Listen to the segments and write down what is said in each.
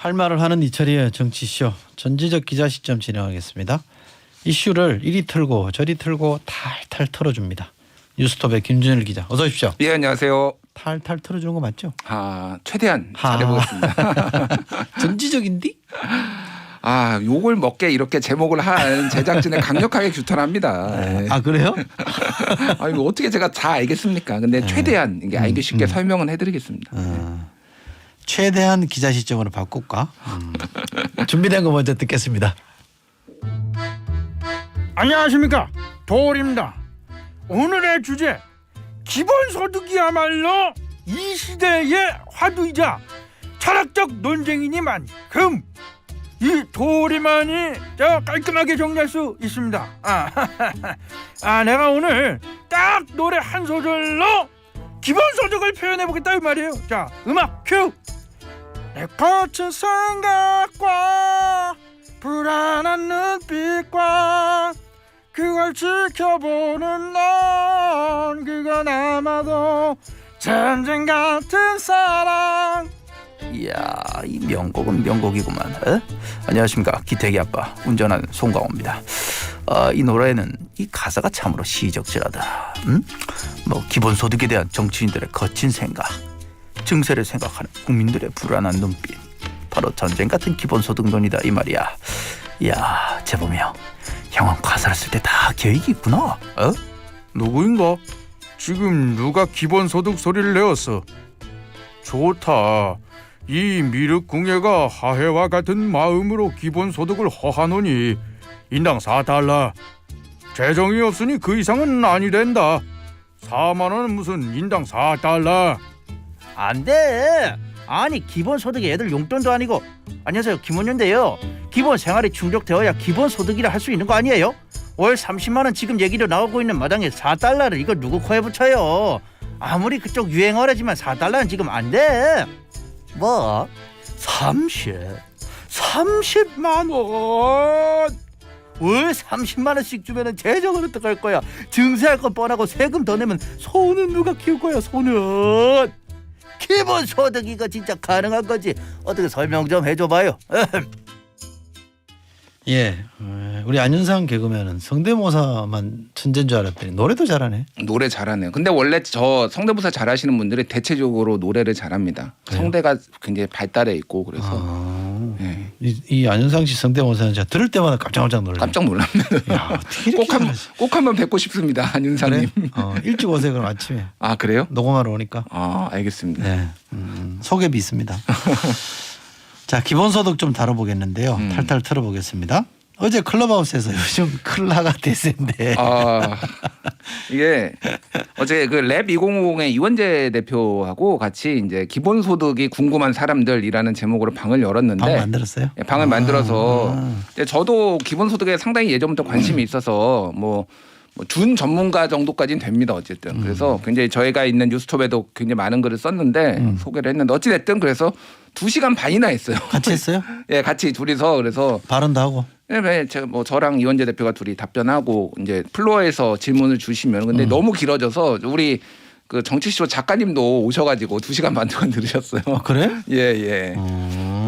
할 말을 하는 이철이의 정치쇼 전지적 기자 시점 진행하겠습니다. 이슈를 이리 틀고 저리 틀고 탈탈 털어줍니다. 뉴스톱의 김준일 기자 어서 오십시오. 예, 안녕하세요. 탈탈 털어주는 거 맞죠? 최대한 잘해보겠습니다. 전지적인디? 욕을 먹게 이렇게 제목을 한 제작진에 강력하게 규탄합니다. 네. 그래요? 이거 어떻게 제가 다 알겠습니까? 근데 최대한 이게 알기 쉽게 설명은 해드리겠습니다. 최대한 기자 시점으로 바꿀까? 준비된 거 먼저 듣겠습니다. 안녕하십니까, 도올입니다. 오늘의 주제, 기본소득이야말로 이 시대의 화두이자 철학적 논쟁이니만큼 이 도리만이 깔끔하게 정리할 수 있습니다. 내가 오늘 딱 노래 한 소절로 기본소득을 표현해보겠다 이 말이에요. 자, 음악 큐. 내 거친 생각과 불안한 눈빛과 그걸 지켜보는 넌, 그건 아마도 전쟁 같은 사랑. 이야, 이 명곡은 명곡이구만. 안녕하십니까, 기태기 아빠 운전하는 송강호입니다. 이 노래는 이 가사가 참으로 시적절하다. 기본소득에 대한 정치인들의 거친 생각, 증세를 생각하는 국민들의 불안한 눈빛, 바로 전쟁 같은 기본소득론이다 이 말이야. 이야, 재범이야, 형은 가사를 쓸 때 다 계획이 있구나. 누구인가? 지금 누가 기본소득 소리를 내었어? 좋다. 이 미륵궁예가 하해와 같은 마음으로 기본소득을 허하노니 인당 4달러. 재정이 없으니 그 이상은 아니 된다. 4만 원은 무슨 인당 4달러. 안 돼. 아니, 기본소득이 애들 용돈도 아니고. 안녕하세요, 김원윤인데요. 기본 생활이 충족되어야 기본소득이라 할 수 있는 거 아니에요? 월 30만 원 지금 얘기로 나오고 있는 마당에 4달러를 이걸 누구 코에 붙여요? 아무리 그쪽 유행어라지만 4달러는 지금 안 돼. 뭐? 30만 원? 월 30만 원씩 주면은 재정은 어떡할 거야? 증세할 건 뻔하고 세금 더 내면 소는 누가 키울 거야? 소는 기본소득 이거 진짜 가능한 거지? 어떻게 설명 좀 해줘봐요. 예, 우리 안윤상 개그맨은 성대모사만 천재인 줄 알았더니 노래도 잘하네. 노래 잘하네요. 근데 원래 저 성대모사 잘하시는 분들이 대체적으로 노래를 잘합니다. 그래요? 성대가 굉장히 발달해 있고 그래서 네. 이 안윤상 씨 성대모사는 제가 들을 때마다 깜짝 놀라요. 깜짝 놀랍니다. 야, 어떻게 이렇게 잘하지? 꼭 한번 뵙고 싶습니다, 안윤상님. 그래? 일찍 오세요 그럼 아침에. 그래요? 녹음하러 오니까. 알겠습니다. 네, 소개비 있습니다. 자, 기본소득 좀 다뤄보겠는데요. 탈탈 털어보겠습니다. 어제 클럽하우스에서 요즘 클라가 대세인데. 이게 어제 그 랩 2050의 이원재 대표하고 같이 이제 기본소득이 궁금한 사람들이라는 제목으로 방을 열었는데. 방 만들었어요? 예, 방을 만들어서 저도 기본소득에 상당히 예전부터 관심이 있어서 준 전문가 정도까지는 됩니다. 어쨌든. 그래서 굉장히 저희가 있는 뉴스톱에도 굉장히 많은 글을 썼는데 소개를 했는데 어찌됐든 그래서 2시간 반이나 했어요. 같이 했어요? 예, 같이 둘이서. 그래서 발언도 하고. 네, 제가 저랑 이원재 대표가 둘이 답변하고 이제 플로어에서 질문을 주시면 근데 너무 길어져서 우리 그 정치쇼 작가님도 오셔가지고 2시간 반 동안 들으셨어요. 그래? 예.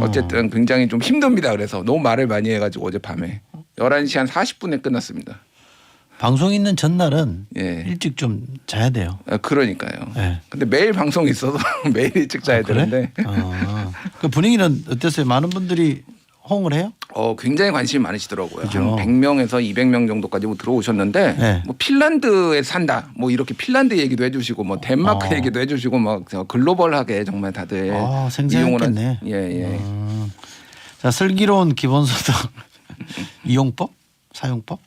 어쨌든 굉장히 좀 힘듭니다. 그래서 너무 말을 많이 해가지고 어젯밤에 11시 한 40분에 끝났습니다. 방송 있는 전날은 예. 일찍 좀 자야 돼요. 그러니까요. 네. 근데 매일 방송이 있어서 매일 일찍 자야 그래? 되는데. 그 분위기는 어땠어요? 많은 분들이 호응을 해요? 굉장히 관심이 많으시더라고요. 그죠. 한 100명에서 200명 정도까지 들어오셨는데 네. 핀란드에 산다. 이렇게 핀란드 얘기도 해주시고 덴마크 얘기도 해주시고 글로벌하게 정말 다들 생생했겠네. 예. 자, 슬기로운 기본소득 이용법, 사용법.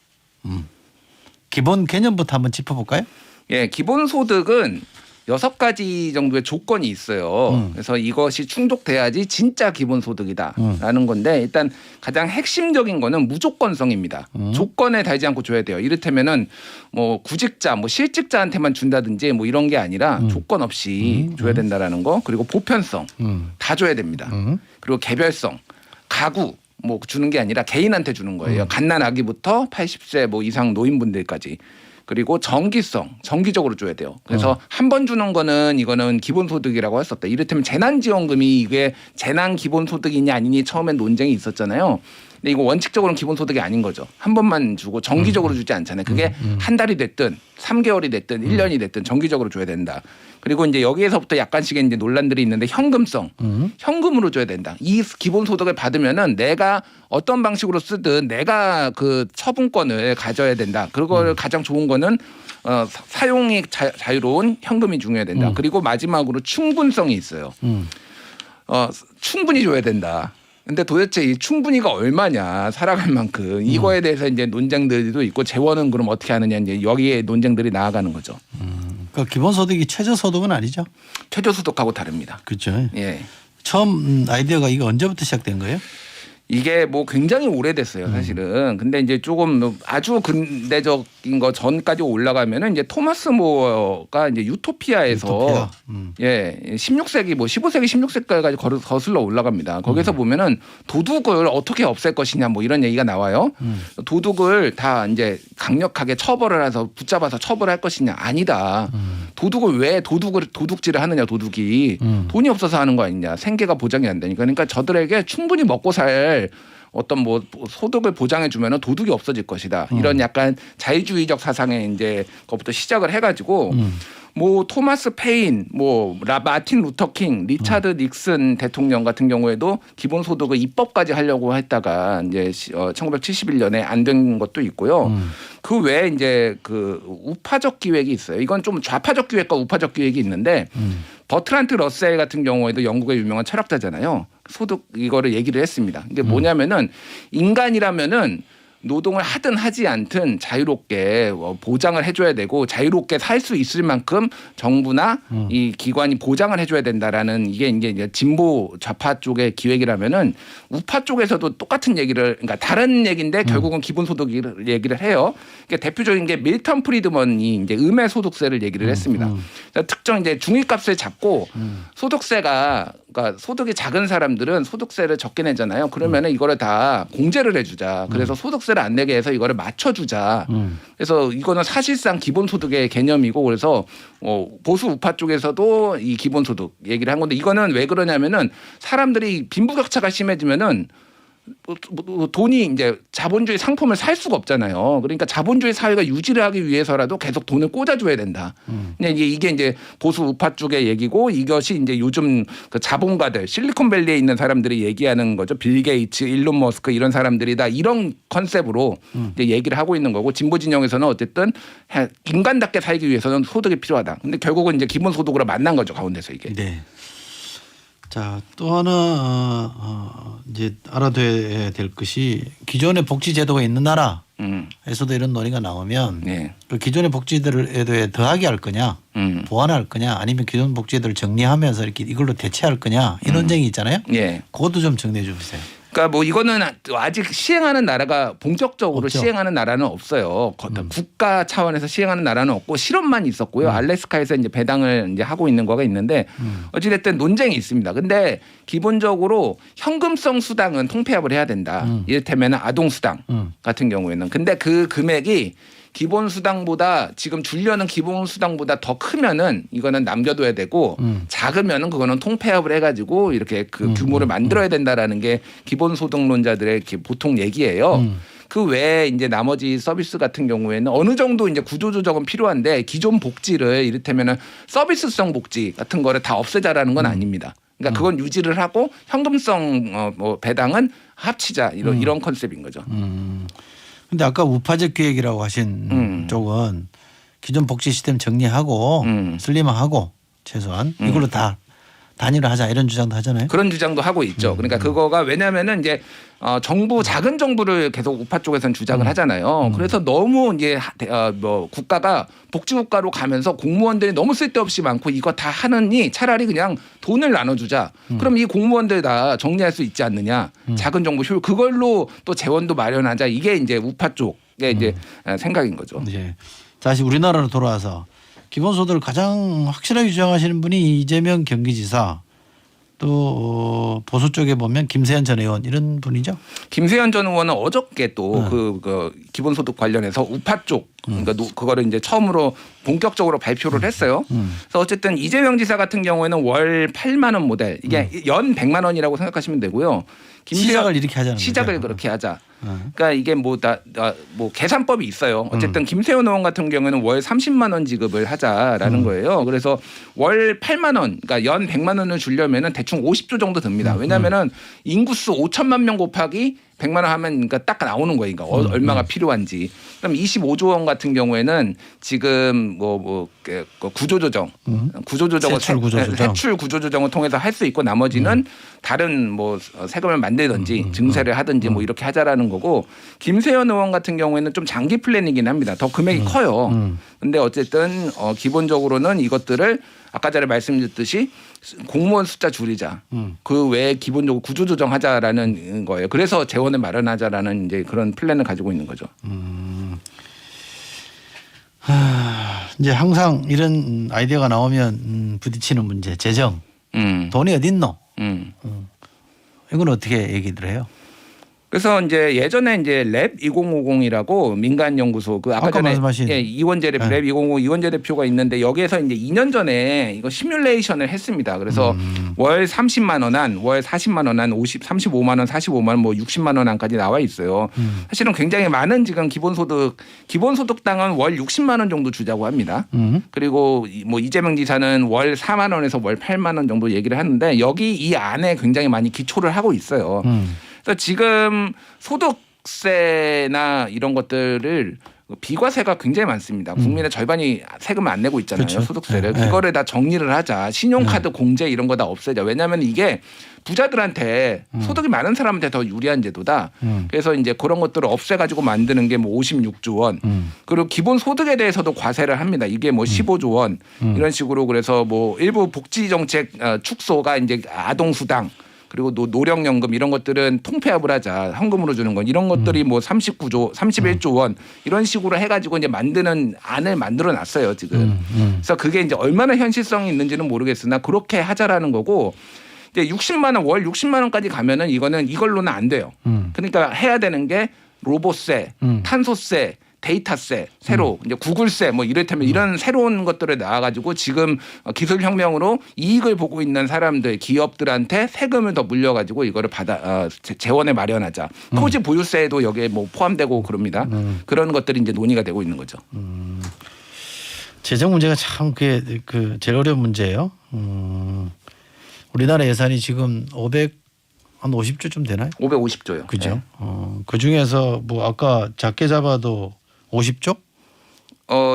기본 개념부터 한번 짚어볼까요? 예, 기본소득은 6가지 정도의 조건이 있어요. 그래서 이것이 충족돼야지 진짜 기본소득이다라는 건데 일단 가장 핵심적인 거는 무조건성입니다. 조건에 달지 않고 줘야 돼요. 이를테면은 구직자, 실직자한테만 준다든지 이런 게 아니라 조건 없이 줘야 된다라는 거. 그리고 보편성 다 줘야 됩니다. 그리고 개별성, 가구 주는 게 아니라 개인한테 주는 거예요. 갓난 아기부터 80세 이상 노인분들까지. 그리고 정기적으로 줘야 돼요. 그래서 한 번 주는 거는 이거는 기본소득이라고 할 수 없다. 이를테면 재난지원금이 이게 재난 기본소득이냐 아니니 처음엔 논쟁이 있었잖아요. 근데 이거 원칙적으로는 기본소득이 아닌 거죠. 한 번만 주고 정기적으로 주지 않잖아요. 그게 한 달이 됐든 3개월이 됐든 1년이 됐든 정기적으로 줘야 된다. 그리고 이제 여기에서부터 약간씩의 이제 논란들이 있는데 현금으로 줘야 된다. 이 기본소득을 받으면은 내가 어떤 방식으로 쓰든 내가 그 처분권을 가져야 된다. 그걸 가장 좋은 거는 사용이 자유로운 현금이 중요해야 된다. 그리고 마지막으로 충분성이 있어요. 충분히 줘야 된다. 근데 도대체 이 충분히가 얼마냐 살아갈 만큼 이거에 대해서 이제 논쟁들도 있고 재원은 그럼 어떻게 하느냐 이제 여기에 논쟁들이 나아가는 거죠. 그러니까 기본소득이 최저소득은 아니죠? 최저소득하고 다릅니다. 그렇죠. 예. 처음 아이디어가 이거 언제부터 시작된 거예요? 이게 뭐 굉장히 오래됐어요, 사실은. 근데 이제 조금 아주 근대적인 거 전까지 올라가면은 이제 토마스 모어가 이제 유토피아에서 예, 16세기 뭐 15세기 16세기까지 거슬러 올라갑니다. 거기서 보면은 도둑을 어떻게 없앨 것이냐 뭐 이런 얘기가 나와요. 도둑을 다 이제 강력하게 처벌을 해서 붙잡아서 처벌할 것이냐 아니다. 도둑을 왜 도둑질을 하느냐 도둑이 돈이 없어서 하는 거 아니냐 생계가 보장이 안 되니까 그러니까 저들에게 충분히 먹고 살 어떤 뭐 소득을 보장해 주면은 도둑이 없어질 것이다. 이런 약간 자유주의적 사상에 이제 그것부터 시작을 해가지고 뭐 토마스 페인, 뭐 마틴 루터 킹, 리차드 닉슨 대통령 같은 경우에도 기본소득을 입법까지 하려고 했다가 이제 1971년에 안 된 것도 있고요. 그 외에 이제 그 우파적 기획이 있어요. 이건 좀 좌파적 기획과 우파적 기획이 있는데 버트란트 러셀 같은 경우에도 영국의 유명한 철학자잖아요. 소득 이거를 얘기를 했습니다. 이게 뭐냐면은 인간이라면은 노동을 하든 하지 않든 자유롭게 보장을 해줘야 되고 자유롭게 살 수 있을 만큼 정부나 이 기관이 보장을 해줘야 된다라는 이게 이제 진보 좌파 쪽의 기획이라면은 우파 쪽에서도 똑같은 얘기를 그러니까 다른 얘기인데 결국은 기본소득 얘기를 해요. 그러니까 대표적인 게 밀턴 프리드먼이 이제 음의 소득세를 얘기를 했습니다. 특정 이제 중위값을 잡고 소득세가 그러니까 소득이 작은 사람들은 소득세를 적게 내잖아요. 그러면은 이거를 다 공제를 해주자. 그래서 소득세를 안 내게 해서 이거를 맞춰주자. 그래서 이거는 사실상 기본소득의 개념이고 그래서 보수 우파 쪽에서도 이 기본소득 얘기를 한 건데 이거는 왜 그러냐면은 사람들이 빈부격차가 심해지면은 돈이 이제 자본주의 상품을 살 수가 없잖아요. 그러니까 자본주의 사회가 유지를 하기 위해서라도 계속 돈을 꽂아줘야 된다. 이게 이제 보수 우파 쪽의 얘기고 이것이 이제 요즘 그 자본가들 실리콘밸리에 있는 사람들이 얘기하는 거죠. 빌 게이츠, 일론 머스크 이런 사람들이 다 이런 컨셉으로 이제 얘기를 하고 있는 거고 진보 진영에서는 어쨌든 인간답게 살기 위해서는 소득이 필요하다. 근데 결국은 이제 기본 소득으로 만난 거죠 가운데서 이게. 네. 자, 또 하나 이제 알아둬야 될 것이 기존의 복지 제도가 있는 나라에서도 이런 논의가 나오면 네. 그 기존의 복지 제도에 더하게 할 거냐, 보완할 거냐, 아니면 기존 복지 제도를 정리하면서 이렇게 이걸로 대체할 거냐 이 논쟁이 있잖아요. 네. 그것도 좀 정리해 주세요. 그러니까 뭐 이거는 아직 시행하는 나라가 본격적으로 없죠. 시행하는 나라는 없어요. 국가 차원에서 시행하는 나라는 없고 실험만 있었고요. 알래스카에서 이제 배당을 이제 하고 있는 거가 있는데 어찌됐든 논쟁이 있습니다. 근데 기본적으로 현금성 수당은 통폐합을 해야 된다. 이를테면 아동수당 같은 경우에는. 근데 그 금액이 기본수당보다 지금 주려는 기본수당보다 더 크면은 이거는 남겨둬야 되고 작으면은 그거는 통폐합을 해가지고 이렇게 그 규모를 만들어야 된다라는 게 기본소득론자들의 보통 얘기예요. 그 외에 이제 나머지 서비스 같은 경우에는 어느 정도 이제 구조조정은 필요한데 기존 복지를 이를테면은 서비스성 복지 같은 거를 다 없애자라는 건 아닙니다. 그러니까 그건 유지를 하고 현금성 뭐 배당은 합치자 이런 컨셉인 거죠. 근데 아까 우파적 기획이라고 하신 쪽은 기존 복지 시스템 정리하고 슬림화하고 최소한 이걸로 다 단일화하자 이런 주장도 하잖아요. 그런 주장도 하고 있죠. 그러니까 그거가 왜냐하면은 이제 정부 작은 정부를 계속 우파 쪽에서는 주장을 하잖아요. 그래서 너무 이제 뭐 국가가 복지국가로 가면서 공무원들이 너무 쓸데없이 많고 이거 다 하느니 차라리 그냥 돈을 나눠주자. 그럼 이 공무원들 다 정리할 수 있지 않느냐. 작은 정부 효율 그걸로 또 재원도 마련하자. 이게 이제 우파 쪽의 이제 생각인 거죠. 네. 다시 우리나라로 돌아와서 기본소득을 가장 확실하게 주장하시는 분이 이재명 경기지사 또 보수 쪽에 보면 김세현 전 의원 이런 분이죠. 김세현 전 의원은 어저께 또 그 기본소득 관련해서 우파 쪽 그러니까 그거를 이제 처음으로 본격적으로 발표를 했어요. 그래서 어쨌든 이재명 지사 같은 경우에는 월 8만 원 모델 이게 연 100만 원이라고 생각하시면 되고요. 시작을 이렇게 하자는 시작을 거죠. 그렇게 하자. 그러니까 이게 뭐 계산법이 있어요. 어쨌든 김세현 의원 같은 경우에는 월 30만 원 지급을 하자라는 거예요. 그래서 월 8만 원, 그러니까 연 100만 원을 주려면은 대충 50조 정도 듭니다. 왜냐하면은 인구수 5천만 명 곱하기 100만 원 하면 그러니까 딱 나오는 거예요. 그러니까 얼마가 필요한지. 그럼 25조 원 같은 경우에는 지금 구조조정, 세출 구조조정을 통해서 할 수 있고 나머지는 다른 뭐 세금을 만들든지 증세를 하든지 뭐 이렇게 하자라는 거고 김세현 의원 같은 경우에는 좀 장기 플랜이긴 합니다. 더 금액이 커요. 근데 어쨌든 기본적으로는 이것들을 아까 전에 말씀드렸듯이 공무원 숫자 줄이자. 그 외에 기본적으로 구조조정하자라는 거예요. 그래서 재원을 마련하자라는 이제 그런 플랜을 가지고 있는 거죠. 이제 항상 이런 아이디어가 나오면 부딪히는 문제 재정. 돈이 어디 있노? 이건 어떻게 얘기들 해요? 그래서 이제 예전에 이제 랩 2050이라고 민간 연구소 그 아까 전에 말씀하신 이원재 랩 2050 이원재 대표가 있는데 여기에서 이제 2년 전에 이거 시뮬레이션을 했습니다. 그래서 월 30만 원 한, 월 40만 원 한, 35만 원, 45만 원, 뭐 60만 원 한까지 나와 있어요. 사실은 굉장히 많은 지금 기본소득당은 월 60만 원 정도 주자고 합니다. 그리고 뭐 이재명 지사는 월 4만 원에서 월 8만 원 정도 얘기를 하는데 여기 이 안에 굉장히 많이 기초를 하고 있어요. 그래서 지금 소득세나 이런 것들을 비과세가 굉장히 많습니다. 국민의 절반이 세금을 안 내고 있잖아요. 그렇죠. 소득세를. 네. 그거를 다 정리를 하자. 신용카드 공제 이런 거 다 없애자. 왜냐하면 이게 부자들한테 소득이 많은 사람한테 더 유리한 제도다. 그래서 이제 그런 것들을 없애가지고 만드는 게 뭐 56조 원. 그리고 기본 소득에 대해서도 과세를 합니다. 이게 뭐 15조 원 이런 식으로 그래서 뭐 일부 복지 정책 축소가 이제 아동수당. 그리고 노령연금 이런 것들은 통폐합을 하자. 현금으로 주는 건 이런 것들이 뭐 31조 원 이런 식으로 해가지고 이제 만드는 안을 만들어 놨어요 지금. 그래서 그게 이제 얼마나 현실성이 있는지는 모르겠으나 그렇게 하자라는 거고 이제 60만 원 월 60만 원까지 가면은 이걸로는 안 돼요. 그러니까 해야 되는 게 로봇세, 탄소세. 데이터세, 새로 이제 구글세 뭐 이를테면 이런 새로운 것들을 나와가지고 지금 기술혁명으로 이익을 보고 있는 사람들, 기업들한테 세금을 더 물려가지고 이거를 재원에 마련하자. 토지 보유세도 여기에 뭐 포함되고 그럽니다. 그런 것들이 이제 논의가 되고 있는 거죠. 재정 문제가 참 그게 제일 어려운 문제예요. 우리나라 예산이 지금 한 50조쯤 되나요? 550조요. 그죠. 네. 그 중에서 뭐 아까 작게 잡아도 50조?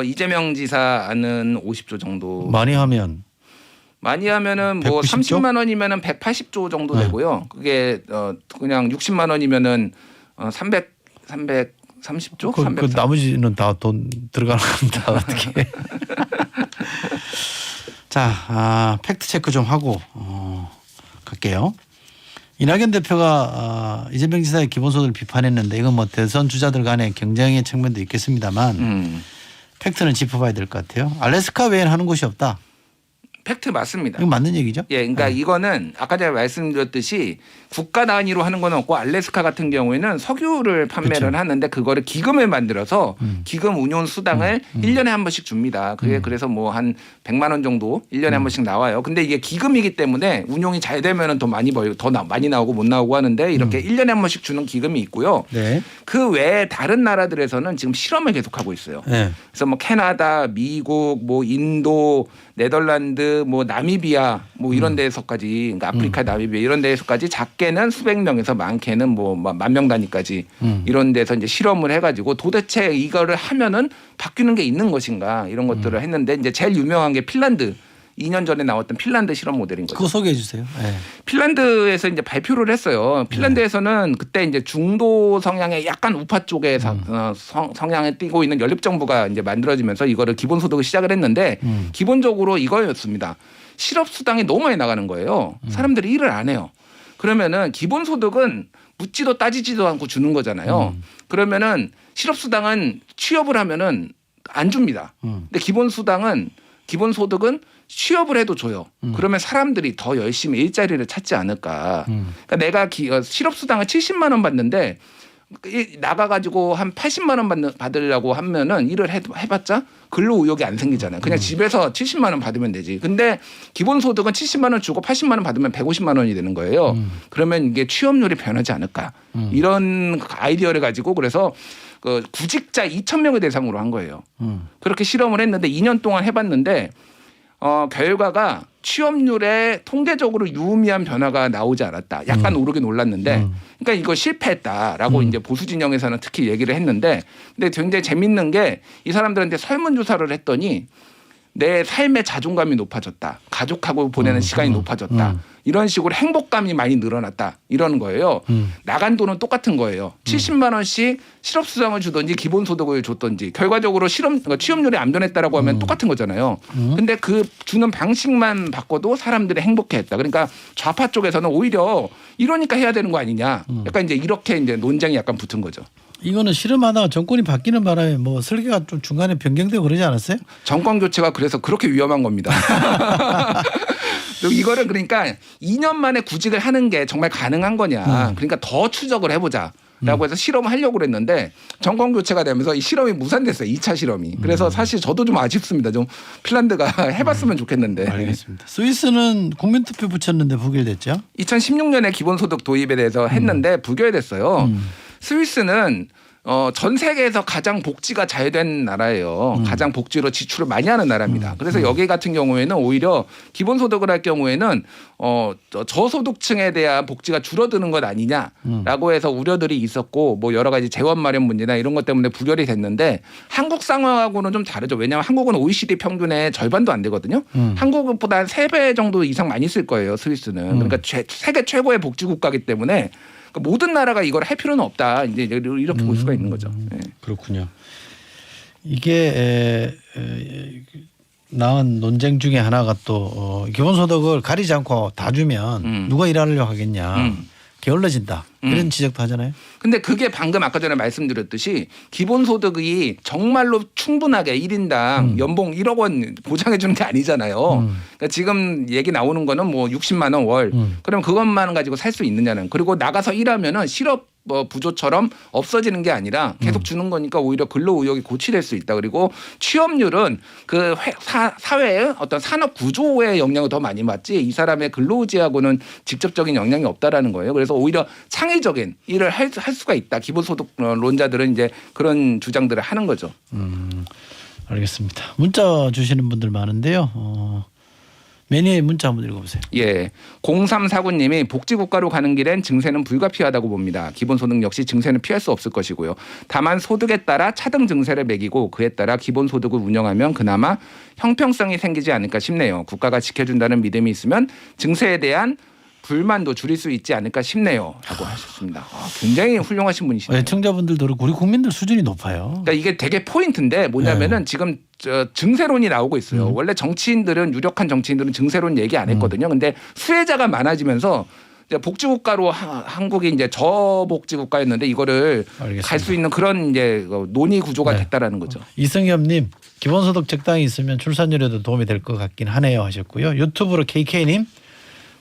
이재명 지사는 50조 정도. 많이 하면은 뭐 190조? 30만 원이면은 180조 정도 되고요. 그게 그냥 60만 원이면은 330조? 그 나머지는 다 돈 들어가는 겁니다. 어떻게? 자, 팩트 체크 좀 하고 갈게요. 이낙연 대표가 이재명 지사의 기본소득을 비판했는데 이건 뭐 대선 주자들 간의 경쟁의 측면도 있겠습니다만 팩트는 짚어봐야 될 것 같아요. 알래스카 외에는 하는 곳이 없다. 팩트 맞습니다. 이건 맞는 얘기죠? 예, 그러니까 이거는 아까 제가 말씀드렸듯이 국가 단위로 하는 건 없고 알래스카 같은 경우에는 석유를 판매를 하는데 그거를 기금을 만들어서 기금 운용 수당을 1년에 한 번씩 줍니다. 그게 그래서 뭐 한 100만 원 정도 1년에 한 번씩 나와요. 근데 이게 기금이기 때문에 운용이 잘 되면은 더 많이 많이 나오고 못 나오고 하는데 이렇게 1년에 한 번씩 주는 기금이 있고요. 네. 그 외에 다른 나라들에서는 지금 실험을 계속하고 있어요. 네. 그래서 뭐 캐나다, 미국, 뭐 인도, 네덜란드, 뭐 나미비아 뭐 이런 데에서까지 그러니까 아프리카 나미비아 이런 데에서까지 작게는 수백 명에서 많게는 뭐 만 명 단위까지 이런 데서 이제 실험을 해가지고 도대체 이거를 하면은 바뀌는 게 있는 것인가 이런 것들을 했는데 이제 제일 유명한 게 핀란드. 2년 전에 나왔던 핀란드 실험 모델인 거죠. 그거 소개해 주세요. 네. 핀란드에서 이제 발표를 했어요. 핀란드에서는 그때 이제 중도 성향의 약간 우파 쪽에 성향에 띄고 있는 연립정부가 이제 만들어지면서 이거를 기본소득을 시작을 했는데 기본적으로 이거였습니다. 실업수당이 너무 많이 나가는 거예요. 사람들이 일을 안 해요. 그러면은 기본소득은 묻지도 따지지도 않고 주는 거잖아요. 그러면은 실업수당은 취업을 하면은 안 줍니다. 근데 기본수당은 기본소득은 취업을 해도 줘요. 그러면 사람들이 더 열심히 일자리를 찾지 않을까. 그러니까 내가 실업수당을 70만 원 받는데 나가가지고 한 80만 원 받으려고 하면은 일을 해봤자 근로 의욕이 안 생기잖아요. 그냥 집에서 70만 원 받으면 되지. 근데 기본소득은 70만 원 주고 80만 원 받으면 150만 원이 되는 거예요. 그러면 이게 취업률이 변하지 않을까. 이런 아이디어를 가지고 그래서 그 구직자 2,000명을 대상으로 한 거예요. 그렇게 실험을 했는데 2년 동안 해봤는데 결과가 취업률에 통계적으로 유의미한 변화가 나오지 않았다. 약간 오르긴 올랐는데, 그러니까 이거 실패했다라고 이제 보수 진영에서는 특히 얘기를 했는데, 근데 굉장히 재밌는 게 이 사람들한테 설문조사를 했더니 내 삶의 자존감이 높아졌다. 가족하고 보내는 시간이 높아졌다. 이런 식으로 행복감이 많이 늘어났다. 이러는 거예요. 나간 돈은 똑같은 거예요. 70만 원씩 실업수당을 주든지 기본소득을 줬든지 결과적으로 취업률이 안 변했다라고 하면 똑같은 거잖아요. 근데 그 주는 방식만 바꿔도 사람들이 행복해했다. 그러니까 좌파 쪽에서는 오히려 이러니까 해야 되는 거 아니냐. 약간 이제 이렇게 이제 논쟁이 약간 붙은 거죠. 이거는 실험하다가 정권이 바뀌는 바람에 뭐 설계가 좀 중간에 변경되고 그러지 않았어요? 정권 교체가 그래서 그렇게 위험한 겁니다. 이거를 그러니까 2년 만에 구직을 하는 게 정말 가능한 거냐. 그러니까 더 추적을 해보자. 라고 해서 실험을 하려고 그랬는데 정권 교체가 되면서 이 실험이 무산됐어요. 2차 실험이. 그래서 사실 저도 좀 아쉽습니다. 좀 핀란드가 해봤으면 좋겠는데. 알겠습니다. 스위스는 국민투표 붙였는데 부결됐죠? 2016년에 기본소득 도입에 대해서 했는데 부결됐어요. 스위스는 전 세계에서 가장 복지가 잘 된 나라예요. 가장 복지로 지출을 많이 하는 나라입니다. 그래서 여기 같은 경우에는 오히려 기본소득을 할 경우에는 저소득층에 대한 복지가 줄어드는 것 아니냐라고 해서 우려들이 있었고 뭐 여러 가지 재원 마련 문제나 이런 것 때문에 부결이 됐는데 한국 상황하고는 좀 다르죠. 왜냐하면 한국은 OECD 평균의 절반도 안 되거든요. 한국보다 한 3배 정도 이상 많이 쓸 거예요. 스위스는. 그러니까 세계 최고의 복지국가이기 때문에 모든 나라가 이걸 할 필요는 없다. 이제 이렇게 볼 수가 있는 거죠. 네. 그렇군요. 이게 나온 논쟁 중에 하나가 또 기본소득을 가리지 않고 다 주면 누가 일하려고 하겠냐. 게을러진다. 이런 지적도 하잖아요. 근데 그게 방금 아까 전에 말씀드렸듯이 기본소득이 정말로 충분하게 1인당 연봉 1억 원 보장해 주는 게 아니잖아요. 그러니까 지금 얘기 나오는 거는 뭐 60만 원 월. 그럼 그것만 가지고 살 수 있느냐는. 그리고 나가서 일하면은 실업 부조처럼 없어지는 게 아니라 계속 주는 거니까 오히려 근로 의욕이 고취될 수 있다. 그리고 취업률은 그 사회의 어떤 산업 구조에 영향을 더 많이 받지 이 사람의 근로 의지하고는 직접적인 영향이 없다라는 거예요. 그래서 오히려 창의적인 일을 할 수가 있다. 기본소득론자들은 이제 그런 주장들을 하는 거죠. 알겠습니다. 문자 주시는 분들 많은데요. 매니의 문자 한번 읽어보세요. 예, 0349님이 복지국가로 가는 길엔 증세는 불가피하다고 봅니다. 기본소득 역시 증세는 피할 수 없을 것이고요. 다만 소득에 따라 차등 증세를 매기고 그에 따라 기본소득을 운영하면 그나마 형평성이 생기지 않을까 싶네요. 국가가 지켜준다는 믿음이 있으면 증세에 대한 불만도 줄일 수 있지 않을까 싶네요. 라고 하셨습니다. 굉장히 훌륭하신 분이시네요. 청자분들도 그렇고 우리 국민들 수준이 높아요. 그러니까 이게 되게 포인트인데 뭐냐면은 지금 증세론이 나오고 있어요. 원래 정치인들은 유력한 정치인들은 증세론 얘기 안 했거든요. 근데 수혜자가 많아지면서 이제 복지국가로 한국이 이제 저복지국가였는데 이거를 갈 수 있는 그런 이제 논의 구조가 됐다라는 거죠. 이승엽님 기본소득 적당히 있으면 출산율에도 도움이 될 것 같긴 하네요 하셨고요. 유튜브로 KK님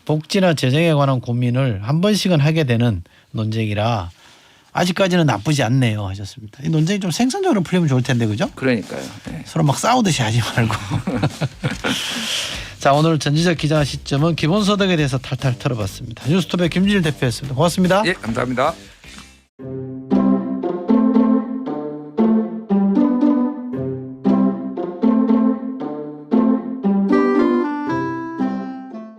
복지나 재정에 관한 고민을 한 번씩은 하게 되는 논쟁이라 아직까지는 나쁘지 않네요 하셨습니다. 이 논쟁이 좀 생산적으로 풀리면 좋을 텐데 그죠? 그러니까요. 네. 서로 막 싸우듯이 하지 말고. 자, 오늘 전지적 기자 시점은 기본소득에 대해서 탈탈 털어봤습니다. 뉴스톱의 김진일 대표였습니다. 고맙습니다. 예, 감사합니다.